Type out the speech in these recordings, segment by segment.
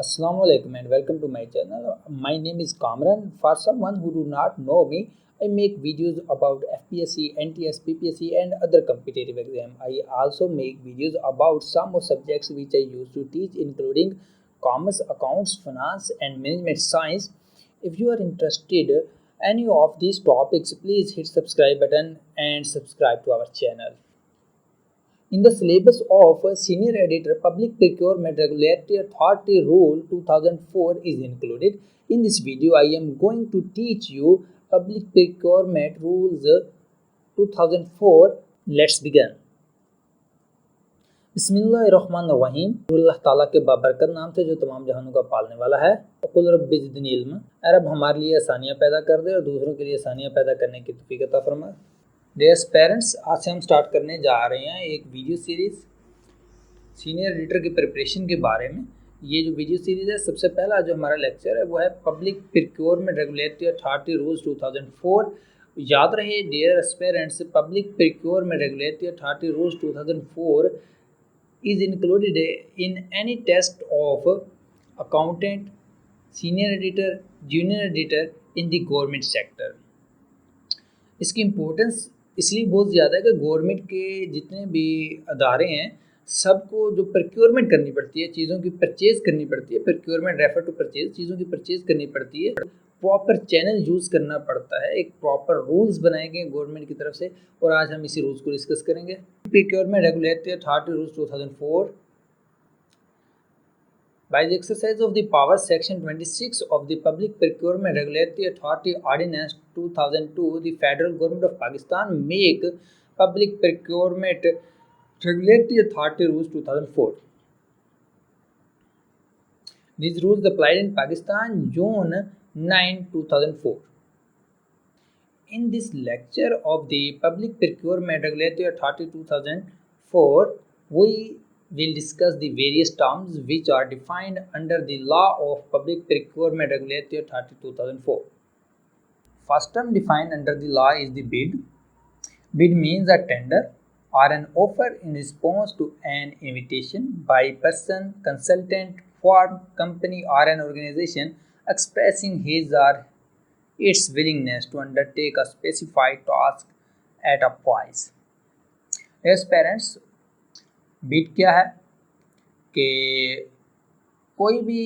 Assalamu alaikum and welcome to my channel. My name is Kamran. For someone who do not know me, I make videos about FPSC, NTS, PPSC and other competitive exam. I also make videos about some of subjects which I used to teach including commerce, accounts, finance and management science. If you are interested any of these topics, please hit subscribe button and subscribe to our channel. In the syllabus of Senior Editor Public Procurement Regulatory Authority Rule 2004 is included. In this video, I am going to teach you Public Procurement Rules 2004. Let's begin. बिस्मिल्लाहिर्रहमानिर्रहीम। अल्लाह ताला के बाबरकत नाम से जो तमाम जहानों का पालने वाला है। कुल रब्बि ज़िदनी इल्मा। रब हमारे लिए आसानियाँ पैदा कर दे और दूसरों के लिए आसानियाँ पैदा करने की तौफीक अता फरमाए। डियर पेरेंट्स, आज से हम स्टार्ट करने जा रहे हैं एक वीडियो सीरीज़ सीनियर एडिटर की प्रिपरेशन के बारे में। ये जो वीडियो सीरीज़ है, सबसे पहला जो हमारा लेक्चर है वो है public procurement regulatory authority rules 2004। याद रहे dear aspirants, public procurement regulatory authority rules 2004 is included in any test of accountant, senior editor, junior editor in the government sector। इसकी इम्पोर्टेंस इसलिए बहुत ज़्यादा है कि गवर्नमेंट के जितने भी अदारे हैं सबको जो प्रोक्योरमेंट करनी पड़ती है, चीज़ों की परचेज़ करनी पड़ती है, प्रोक्योरमेंट रेफर टू परचेज़, चीज़ों की परचेज़ करनी पड़ती है, प्रॉपर चैनल यूज़ करना पड़ता है, एक प्रॉपर रूल्स बनाए गए गवर्नमेंट की तरफ से और आज हम इसी रूल्स को डिस्कस करेंगे। Procurement regulatory authority rules 2004 by the exercise of the power section 26 of the Public Procurement Regulatory Authority Ordinance 2002, the Federal Government of Pakistan make Public Procurement Regulatory Authority Rules 2004. These rules applied in Pakistan June 9, 2004. In this lecture of the Public Procurement Regulatory Authority 2004, we will discuss the various terms which are defined under the law of Public Procurement Regulatory Authority 2004. First term defined under the law is the bid. Bid means a tender or an offer in response to an invitation by person, consultant, firm, company or an organization expressing his or its willingness to undertake a specified task at a price. As parents, bid क्या है कि कोई भी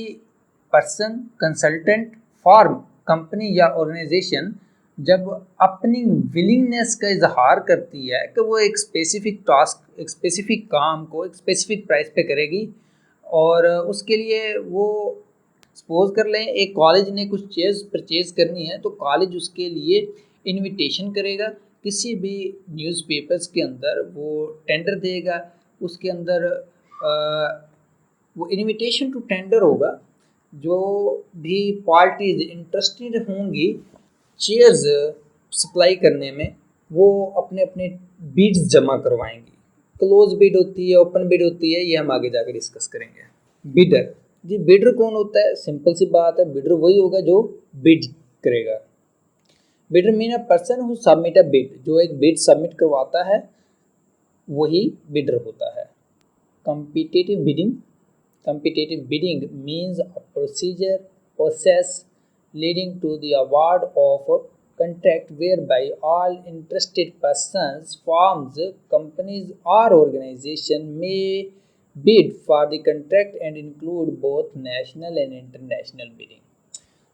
person, consultant, firm, company या organisation जब अपनी willingness का इजहार करती है कि वो एक स्पेसिफिक टास्क, एक स्पेसिफिक काम को एक स्पेसिफिक प्राइस पे करेगी और उसके लिए वो सपोज कर लें एक कॉलेज ने कुछ चीज़ परचेज़ करनी है तो कॉलेज उसके लिए इनविटेशन करेगा, किसी भी न्यूज़पेपर्स के अंदर वो टेंडर देगा, उसके अंदर वो इनविटेशन टू टेंडर होगा। जो भी पार्टीज इंटरेस्टेड होंगी चेयर्स सप्लाई करने में वो अपने अपने बिड्स जमा करवाएंगी। क्लोज बिड होती है, ओपन बिड होती है, ये हम आगे जाकर डिस्कस करेंगे। बिडर जी, बिडर कौन होता है? सिंपल सी बात है, बिडर वही होगा जो बिड करेगा। Bidder mean a person who submit a bid, जो एक बिड सबमिट करवाता है वही बिडर होता है। Competitive bidding. Competitive bidding means a process leading to the award of a contract whereby all interested persons, firms, companies or organizations may bid for the contract and include both national and international bidding.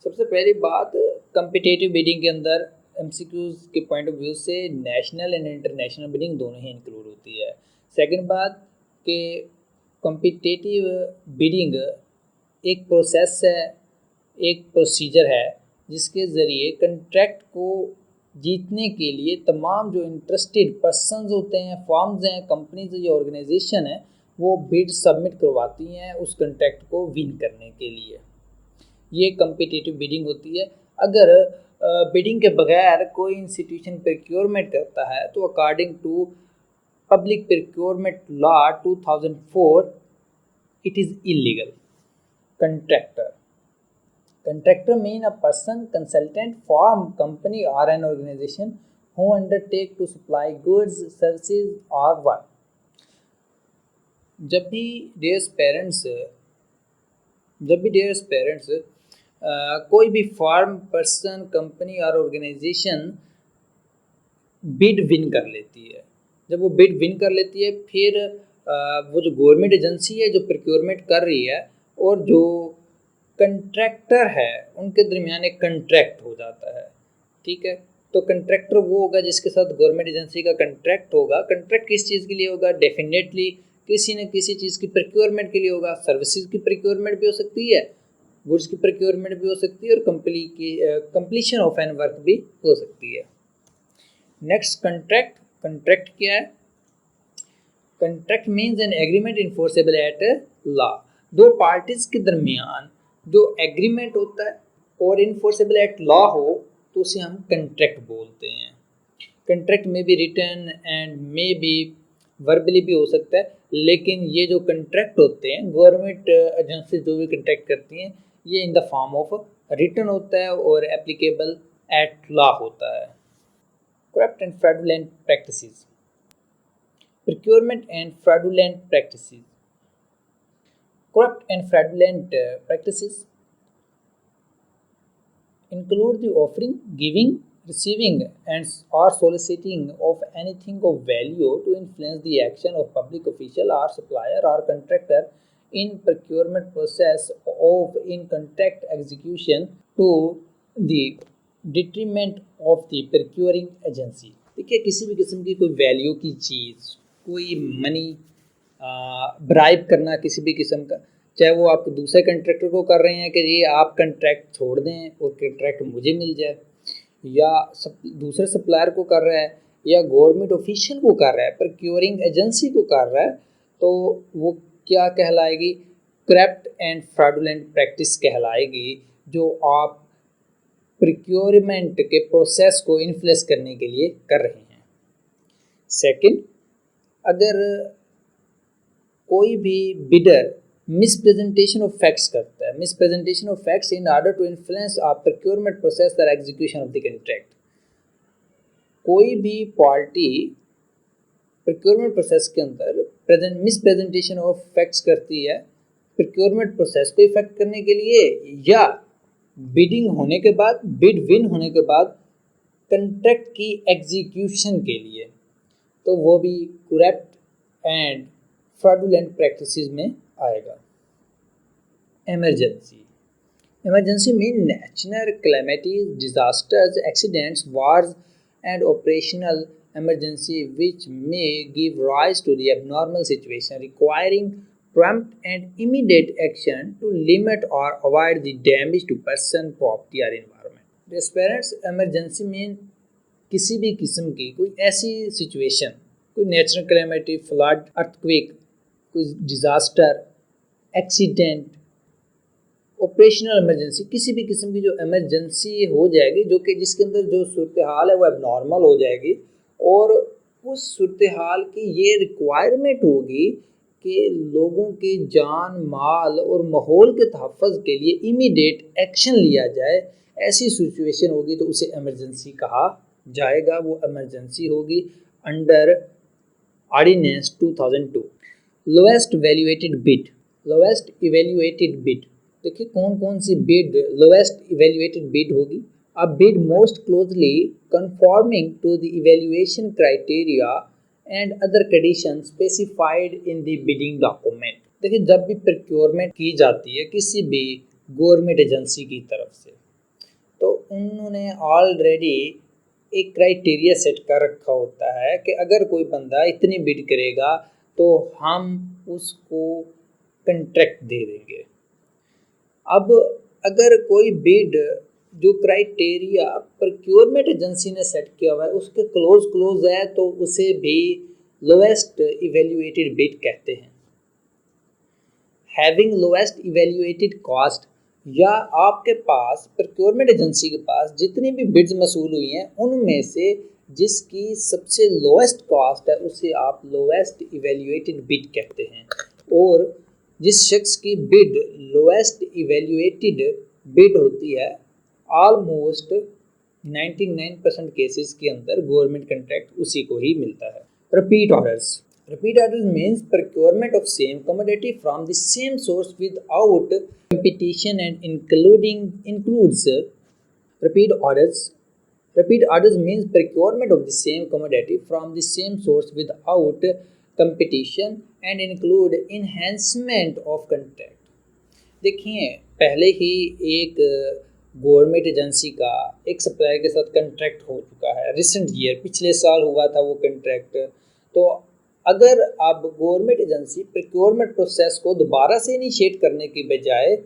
सबसे पहली बात, competitive bidding के अंदर MCQs के point of view से national and international bidding दोनों ही include होती है। सेकंड बात कि कॉम्पिटिटिव बिडिंग एक प्रोसेस है, एक प्रोसीजर है जिसके ज़रिए कंट्रैक्ट को जीतने के लिए तमाम जो इंटरेस्टेड पर्सन्स होते हैं, फर्म्स हैं, कंपनीज या ऑर्गेनाइजेशन है, वो बिड सबमिट करवाती हैं उस कंट्रैक्ट को विन करने के लिए। ये कॉम्पिटिटिव बिडिंग होती है। अगर बिडिंग के बगैर कोई इंस्टीट्यूशन प्रोक्योरमेंट करता है तो according to Public Procurement Law 2004 it is illegal. Contractor mean a person, consultant, firm, company or an organization who undertake to supply goods, services or work. जब भी dear parents जब भी डियर पेरेंट्स कोई भी form, person, company और organisation bid win कर लेती है, जब वो बिड विन कर लेती है फिर वो जो गवर्नमेंट एजेंसी है जो प्रोक्योरमेंट कर रही है और जो कंट्रैक्टर है उनके दरमियान एक कंट्रैक्ट हो जाता है। ठीक है, तो कंट्रैक्टर वो होगा जिसके साथ गवर्नमेंट एजेंसी का कंट्रैक्ट होगा। कंट्रैक्ट किस चीज़ के लिए होगा? डेफिनेटली किसी न किसी चीज़ की प्रोक्योरमेंट के लिए होगा। सर्विसेज की प्रोक्योरमेंट भी हो सकती है, गुड्स की प्रोक्योरमेंट भी हो सकती है और कंपनी की कंप्लीशन ऑफ एन वर्क भी हो सकती है। Next, contract. कंट्रैक्ट क्या है? Contract means an agreement enforceable at law. दो पार्टीज के दरमियान जो एग्रीमेंट होता है और इन्फोर्सेबल एट लॉ हो तो उसे हम कंट्रैक्ट बोलते हैं। कंट्रैक्ट में भी written and may be verbally भी हो सकता है, लेकिन ये जो कंट्रैक्ट होते हैं गवर्नमेंट एजेंसी जो भी कंट्रैक्ट करती हैं ये in the form of written होता है और एप्लीकेबल एट लॉ होता है। Corrupt and fraudulent practices. Procurement and fraudulent practices. Corrupt and fraudulent practices include the offering, giving, receiving, and or soliciting of anything of value to influence the action of public official or supplier or contractor in procurement process of in contract execution to the detriment of the procuring agency। देखिए, किसी भी किस्म की कोई value की चीज़, कोई money bribe करना किसी भी किस्म का, चाहे वो आप दूसरे कंट्रैक्टर को कर रहे हैं कि ये आप कंट्रैक्ट छोड़ दें और कंट्रैक्ट मुझे मिल जाए, या दूसरे सप्लायर को कर रहा है या गवर्नमेंट ऑफिशियल को कर रहा है, प्रोक्योरिंग एजेंसी को कर रहा है, तो वो क्या कहलाएगी? करप्ट एंड फ्रॉडुलेंट प्रैक्टिस कहलाएगी, जो आप प्रोक्योरमेंट के प्रोसेस को इन्फ्लुएंस करने के लिए कर रहे हैं। सेकंड, अगर कोई भी बिडर मिसप्रेजेंटेशन ऑफ फैक्ट्स करता है, misrepresentation of facts in order to influence a procurement process और एग्जीक्यूशन ऑफ द कॉन्ट्रैक्ट। कोई भी पार्टी प्रोक्योरमेंट प्रोसेस के अंदर मिसप्रेजेंटेशन ऑफ फैक्ट्स करती है प्रोक्योरमेंट प्रोसेस को इफेक्ट करने के लिए, या बिडिंग होने के बाद, बिड विन होने के बाद कंट्रैक्ट की एग्जीक्यूशन के लिए, तो वो भी करप्ट एंड फ्रॉडुलेंट प्रैक्टिसेस में आएगा। Emergency. Emergency mean natural calamities, disasters, accidents, wars and operational emergency which may give rise to the abnormal situation requiring prompt and immediate action to limit or avoid the damage to person, property or environment. Dear parents, emergency mean किसी भी किस्म की कोई ऐसी situation, कोई natural calamity, flood, earthquake, कोई disaster, accident, operational emergency, किसी भी किस्म की जो इमरजेंसी हो जाएगी, जो कि जिसके अंदर जो सूरत हाल है वो एबनॉर्मल हो जाएगी, और उस सूरत हाल की ये रिक्वायरमेंट होगी कि लोगों के जान, माल और माहौल के तहफ़्फ़ुज़ के लिए इमीडिएट एक्शन लिया जाए, ऐसी सिचुएशन होगी तो उसे इमरजेंसी कहा जाएगा। वो इमरजेंसी होगी under ordinance 2002। Lowest valuated bid. Lowest evaluated bid, देखिए कौन कौन सी बिड लोएस्ट इवैल्यूएटेड बिड होगी। A bid most closely conforming to the evaluation criteria and other conditions specified in the bidding document। देखिए, जब भी प्रोक्योरमेंट की जाती है किसी भी गवर्नमेंट एजेंसी की तरफ से, तो उन्होंने ऑलरेडी एक क्राइटेरिया सेट कर रखा होता है कि अगर कोई बंदा इतनी बिड करेगा तो हम उसको कंट्रैक्ट दे देंगे। अब अगर कोई बिड जो क्राइटेरिया प्रोक्योरमेंट एजेंसी ने सेट किया हुआ है उसके क्लोज है तो उसे भी लोएस्ट इवैल्यूएटेड बिड कहते हैं। हैविंग लोएस्ट इवैल्यूएटेड कॉस्ट, या आपके पास प्रोक्योरमेंट एजेंसी के पास जितनी भी बिड्स मसूल हुई हैं उनमें से जिसकी सबसे लोएस्ट कॉस्ट है उसे आप लोएस्ट इवैल्यूएटेड बिड कहते हैं। और जिस शख्स की बिड लोएस्ट इवैल्यूएटेड बिड होती है, ऑलमोस्ट 99% केसेस के अंदर गवर्नमेंट कंट्रैक्ट उसी को ही मिलता है। Repeat orders. Repeat orders means procurement of same commodity from the same source without competition and includes repeat orders. Repeat orders means procurement of the same commodity from the same source without competition and include enhancement of contract. देखिए, पहले ही एक government agency का एक supplier के साथ contract हो चुका है, रिसेंट ईयर पिछले साल हुआ था वो कंट्रैक्ट। तो अगर अब गवर्नमेंट एजेंसी प्रोक्योरमेंट प्रोसेस को दोबारा से इनिशिएट करने की बजाय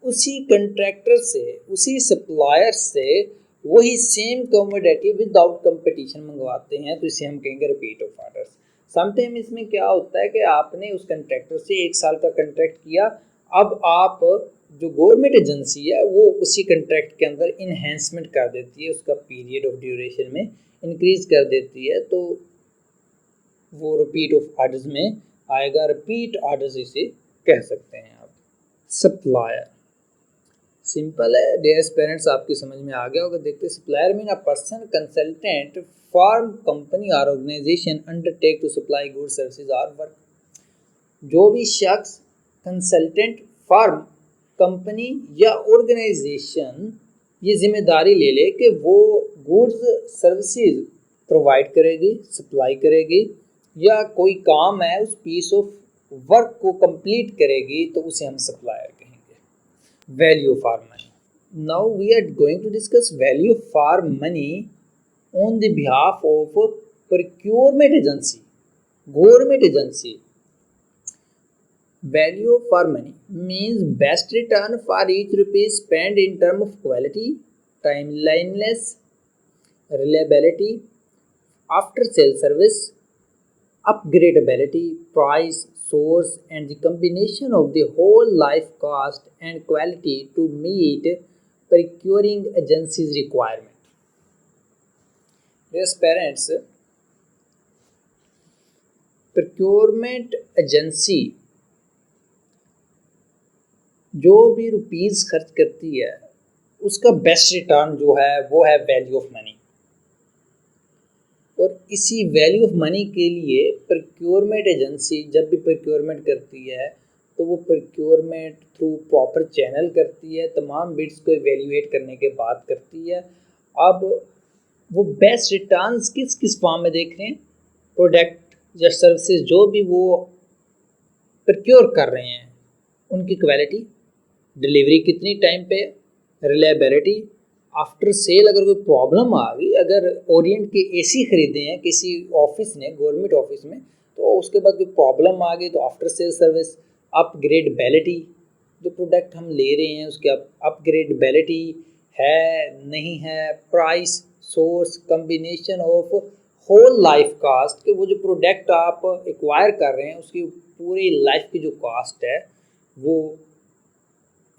उसी कंट्रैक्टर से, उसी सप्लायर से वही सेम कमोडिटी विदाउट कंपटीशन मंगवाते हैं, तो इसे हम कहेंगे रिपीट ऑफ ऑर्डर्स। समटाइम इसमें क्या होता है कि आपने उस कंट्रैक्टर से 1 साल का कंट्रैक्ट किया, अब आप जो गवर्नमेंट एजेंसी है वो उसी कंट्रैक्ट के अंदर इन्हेंसमेंट कर देती है, उसका पीरियड ऑफ ड्यूरेशन में इंक्रीज कर देती है, तो वो रिपीट ऑफ ऑर्डर्स में आएगा। रिपीट ऑर्डर्स इसे कह सकते हैं आप। सप्लायर सिंपल है, डियर पेरेंट्स आपकी समझ में आ गया होगा। देखते supplier mean a person, consultant, firm, company और organisation undertake to supply goods, services और वर्क। जो भी शख्स, कंसल्टेंट, फर्म, कंपनी या ऑर्गेनाइजेशन ये जिम्मेदारी ले ले कि वो गुड्स सर्विसेज प्रोवाइड करेगी, सप्लाई करेगी, या कोई काम है उस पीस ऑफ वर्क को कंप्लीट करेगी, तो उसे हम सप्लायर कहेंगे। Value for money. Now we are going to discuss value for money on the behalf of procurement agency, government agency. Value for money means best return for each rupee spent in terms of quality, timeliness, reliability, after sale service, upgradability, price, source, and the combination of the whole life cost and quality to meet procuring agency's requirement. Yes, parents, procurement agency जो भी rupees खर्च करती है उसका best return जो है वो है वैल्यू ऑफ मनी। और इसी वैल्यू ऑफ मनी के लिए प्रोक्योरमेंट एजेंसी जब भी प्रोक्योरमेंट करती है तो वो प्रोक्योरमेंट थ्रू प्रॉपर चैनल करती है, तमाम बिड्स को एवेल्यूएट करने के बाद करती है। अब वो बेस्ट रिटर्न्स किस किस फॉर्म में देख रहे हैं, प्रोडक्ट या सर्विसेज जो भी वो प्रोक्योर कर रहे हैं उनकी क्वालिटी, डिलीवरी कितनी टाइम पे, रिलायबिलिटी, आफ्टर सेल अगर कोई प्रॉब्लम आ गई, अगर ओरिएंट के एसी खरीदे हैं किसी ऑफिस ने, गवर्नमेंट ऑफिस में, तो उसके बाद कोई प्रॉब्लम आ गई तो आफ्टर सेल सर्विस, अपग्रेडेबिलिटी, जो प्रोडक्ट हम ले रहे हैं उसके अपग्रेडेबिलिटी है नहीं है, price, source, combination of whole life cost, कि वो जो प्रोडक्ट आप एक्वायर कर रहे हैं उसकी पूरी लाइफ की जो कास्ट है वो,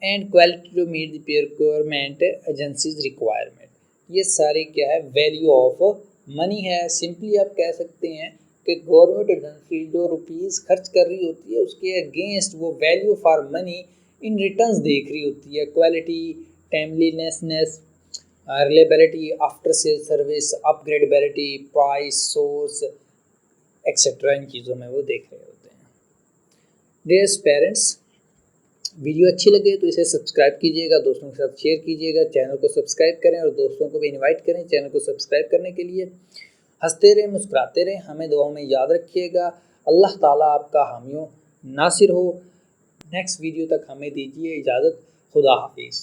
and quality to meet the procurement agencies requirement. ये सारे क्या है, वैल्यू ऑफ मनी है। सिंपली आप कह सकते हैं कि गवर्नमेंट एजेंसी जो रुपीज़ खर्च कर रही होती है उसके अगेंस्ट वो value for money in returns देख रही होती है, quality, timeliness, reliability, after sale service, upgradability, price, source etcetera, इन चीज़ों में वो देख रहे होते हैं। डियर पेरेंट्स, वीडियो अच्छी लगे तो इसे सब्सक्राइब कीजिएगा, दोस्तों के साथ शेयर कीजिएगा, चैनल को सब्सक्राइब करें और दोस्तों को भी इनवाइट करें चैनल को सब्सक्राइब करने के लिए। हंसते रहें, मुस्कुराते रहें, हमें दुआओं में याद रखिएगा। अल्लाह ताला आपका हामी नासिर हो। नेक्स्ट वीडियो तक हमें दीजिए इजाज़त। खुदा हाफिज़।